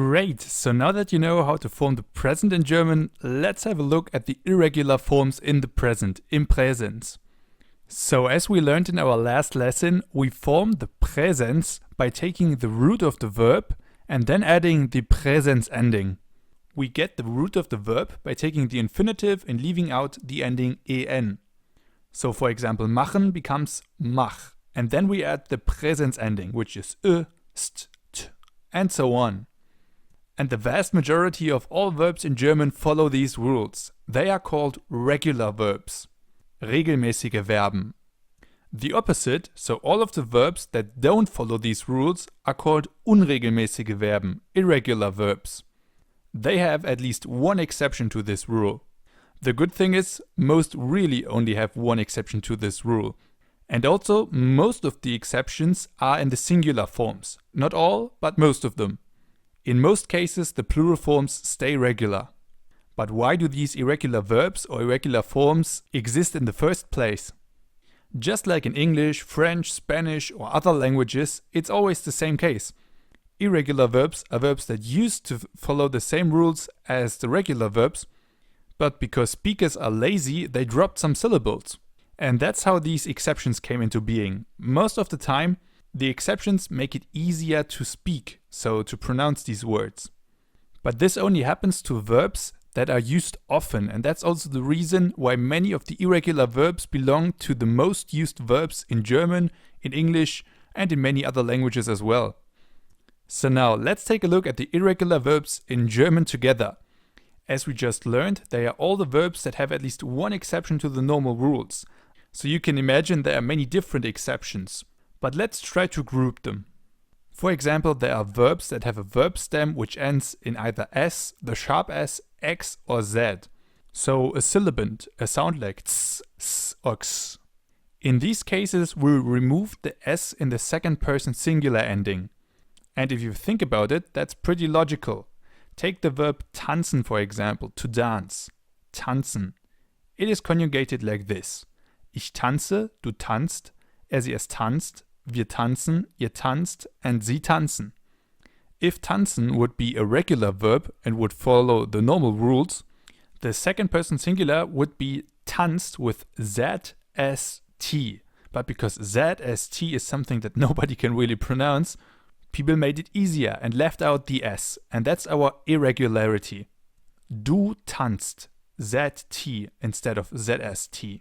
Great, so now that you know how to form the present in German, let's have a look at the irregular forms in the present, im Präsens. So as we learned in our last lesson, we form the Präsens by taking the root of the verb and then adding the Präsens ending. We get the root of the verb by taking the infinitive and leaving out the ending en. So for example, machen becomes mach, and then we add the Präsens ending, which is st, t, and so on. And the vast majority of all verbs in German follow these rules. They are called regular verbs. Regelmäßige Verben. The opposite, so all of the verbs that don't follow these rules, are called unregelmäßige Verben, irregular verbs. They have at least one exception to this rule. The good thing is, most really only have one exception to this rule. And also, most of the exceptions are in the singular forms. Not all, but most of them. In most cases, the plural forms stay regular. But why do these irregular verbs or irregular forms exist in the first place? Just like in English, French, Spanish or other languages, it's always the same case. Irregular verbs are verbs that used to follow the same rules as the regular verbs, but because speakers are lazy, they dropped some syllables. And that's how these exceptions came into being. Most of the time, the exceptions make it easier to speak, so to pronounce these words. But this only happens to verbs that are used often, and that's also the reason why many of the irregular verbs belong to the most used verbs in German, in English, and in many other languages as well. So now let's take a look at the irregular verbs in German together. As we just learned, they are all the verbs that have at least one exception to the normal rules. So you can imagine there are many different exceptions. But let's try to group them. For example, there are verbs that have a verb stem which ends in either s, the sharp s, x or z. So a sibilant, a sound like ts, s or x. In these cases, we remove the s in the second person singular ending. And if you think about it, that's pretty logical. Take the verb tanzen for example, to dance. Tanzen. It is conjugated like this. Ich tanze, du tanzt, sie es tanzt, wir tanzen, ihr tanzt, and sie tanzen. If tanzen would be a regular verb and would follow the normal rules, the second person singular would be tanzt with zst. But because zst is something that nobody can really pronounce, people made it easier and left out the s, and that's our irregularity. Du tanzt, zt instead of zst.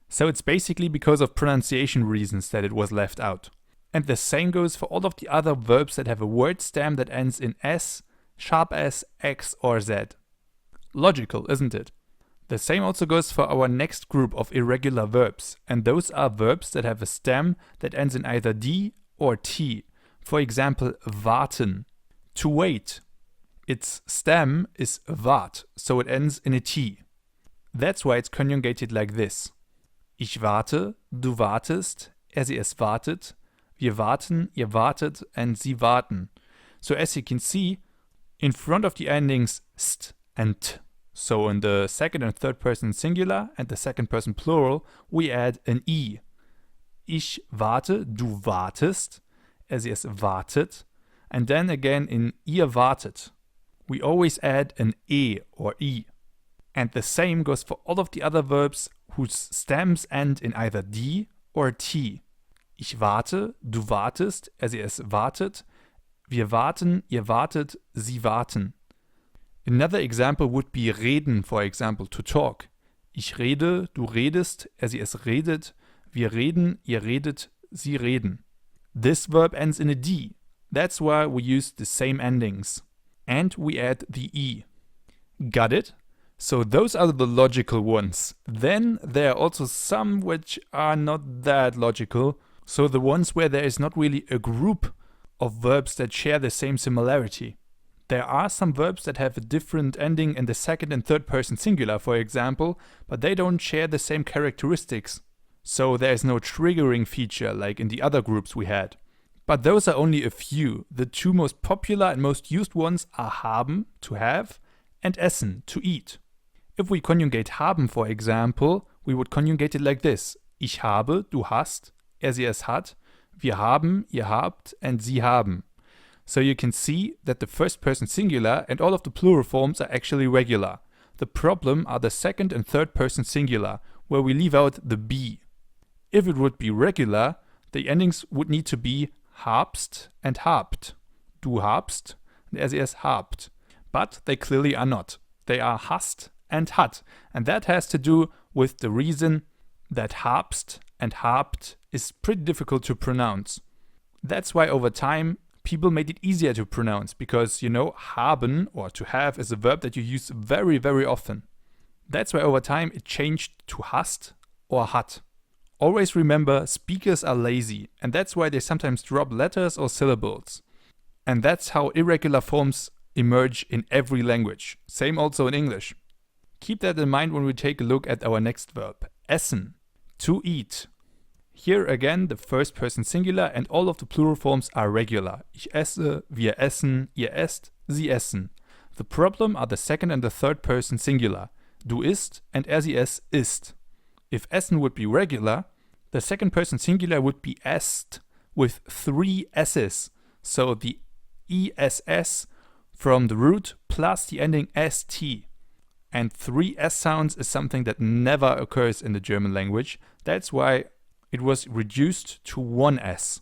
So it's basically because of pronunciation reasons that it was left out. And the same goes for all of the other verbs that have a word stem that ends in s, sharp s, x or z. Logical, isn't it? The same also goes for our next group of irregular verbs, and those are verbs that have a stem that ends in either d or t. For example, warten, to wait. Its stem is wart, so it ends in a t. That's why it's conjugated like this. Ich warte, du wartest, sie es wartet, wir warten, ihr wartet, and sie warten. So as you can see, in front of the endings st and t, so in the second and third person singular and the second person plural, we add an i. Ich warte, du wartest, sie es wartet, and then again in ihr wartet, we always add an e or i. And the same goes for all of the other verbs whose stems end in either d or t. Ich warte, du wartest, sie es wartet, wir warten, ihr wartet, sie warten. Another example would be reden, for example, to talk. Ich rede, du redest, sie es redet, wir reden, ihr redet, sie reden. This verb ends in a d. That's why we use the same endings. And we add the e. Got it? So those are the logical ones. Then there are also some which are not that logical. So the ones where there is not really a group of verbs that share the same similarity. There are some verbs that have a different ending in the second and third person singular, for example, but they don't share the same characteristics. So there is no triggering feature like in the other groups we had. But those are only a few. The two most popular and most used ones are haben, to have, and essen, to eat. If we conjugate haben, for example, we would conjugate it like this. Ich habe, du hast, sie es hat, wir haben, ihr habt, and sie haben. So you can see that the first person singular and all of the plural forms are actually regular. The problem are the second and third person singular, where we leave out the be. If it would be regular, the endings would need to be habst and habt. Du habst and er sie es habt. But they clearly are not. They are hast and hat. And that has to do with the reason that habst and habt is pretty difficult to pronounce. That's why over time people made it easier to pronounce, because haben or to have is a verb that you use very, very often. That's why over time it changed to hast or hat. Always remember, speakers are lazy, and that's why they sometimes drop letters or syllables. And that's how irregular forms emerge in every language. Same also in English. Keep that in mind when we take a look at our next verb, essen, to eat. Here again, the first person singular and all of the plural forms are regular. Ich esse, wir essen, ihr esst, sie essen. The problem are the second and the third person singular. Du isst and er sie es isst. If essen would be regular, the second person singular would be esst with 3 s's. So the ess from the root plus the ending st. And 3 s sounds is something that never occurs in the German language. That's why it was reduced to 1 s.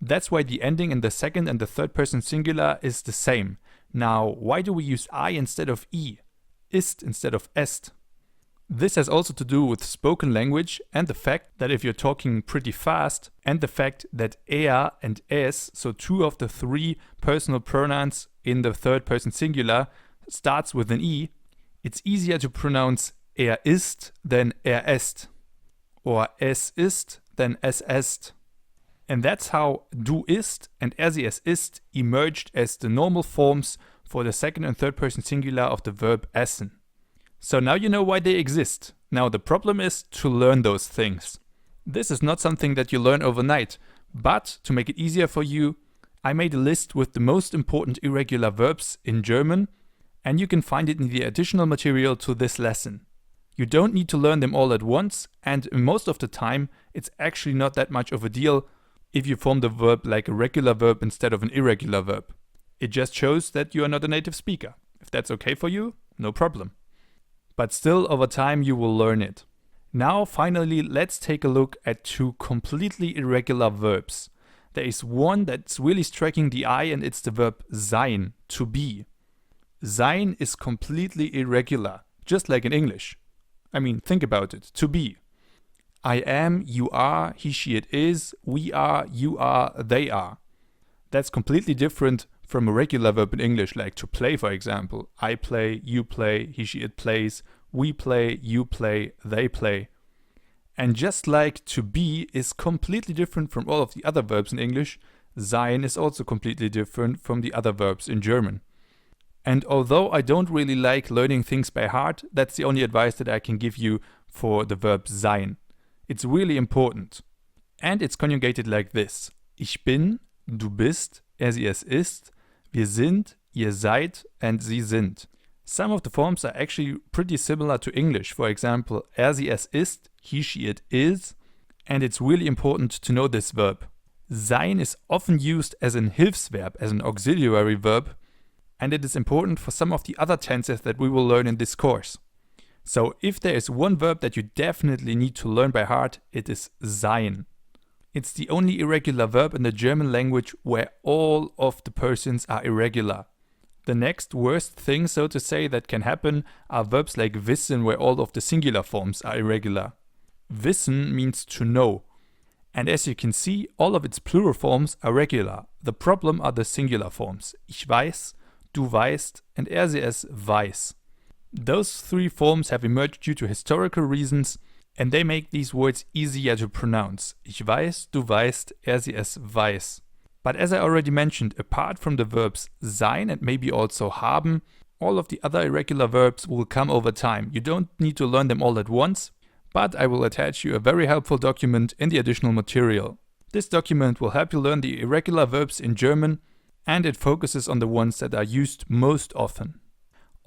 That's why the ending in the second and the third person singular is the same. Now, why do we use I instead of e? Ist instead of est? This has also to do with spoken language and the fact that if you're talking pretty fast, and the fact that er and es, so 2 of the 3 personal pronouns in the third person singular, starts with an e, it's easier to pronounce er ist than er est, or es ist than es est. And that's how du isst and er sie es isst emerged as the normal forms for the second and third person singular of the verb essen. So now you know why they exist. Now the problem is to learn those things. This is not something that you learn overnight, but to make it easier for you, I made a list with the most important irregular verbs in German, and you can find it in the additional material to this lesson. You don't need to learn them all at once, and most of the time it's actually not that much of a deal if you form the verb like a regular verb instead of an irregular verb. It just shows that you are not a native speaker. If that's okay for you, no problem. But still, over time you will learn it. Now finally, let's take a look at 2 completely irregular verbs. There is one that's really striking the eye, and it's the verb sein, to be. Sein is completely irregular, just like in English. I mean, think about it, to be. I am, you are, he, she, it is, we are, you are, they are. That's completely different from a regular verb in English, like to play, for example. I play, you play, he, she, it plays, we play, you play, they play. And just like to be is completely different from all of the other verbs in English, sein is also completely different from the other verbs in German. And although I don't really like learning things by heart, that's the only advice that I can give you for the verb sein. It's really important. And it's conjugated like this. Ich bin, du bist, er sie es ist, wir sind, ihr seid, and sie sind. Some of the forms are actually pretty similar to English. For example, er sie es ist, he, she, it is. And it's really important to know this verb. Sein is often used as an Hilfsverb, as an auxiliary verb. And it is important for some of the other tenses that we will learn in this course. So if there is one verb that you definitely need to learn by heart, it is sein. It's the only irregular verb in the German language where all of the persons are irregular. The next worst thing, so to say, that can happen are verbs like wissen, where all of the singular forms are irregular. Wissen means to know. And as you can see, all of its plural forms are regular. The problem are the singular forms. Ich weiß, du weißt, and er sie es weiß. Those 3 forms have emerged due to historical reasons, and they make these words easier to pronounce. Ich weiß, du weißt, er sie es weiß. But as I already mentioned, apart from the verbs sein and maybe also haben, all of the other irregular verbs will come over time. You don't need to learn them all at once, but I will attach you a very helpful document in the additional material. This document will help you learn the irregular verbs in German, and it focuses on the ones that are used most often.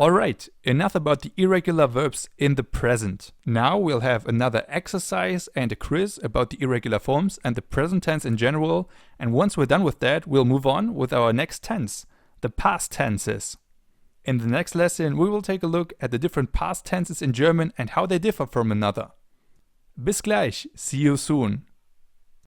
Alright, enough about the irregular verbs in the present. Now we'll have another exercise and a quiz about the irregular forms and the present tense in general, and once we're done with that, we'll move on with our next tense, the past tenses. In the next lesson, we will take a look at the different past tenses in German and how they differ from another. Bis gleich, see you soon.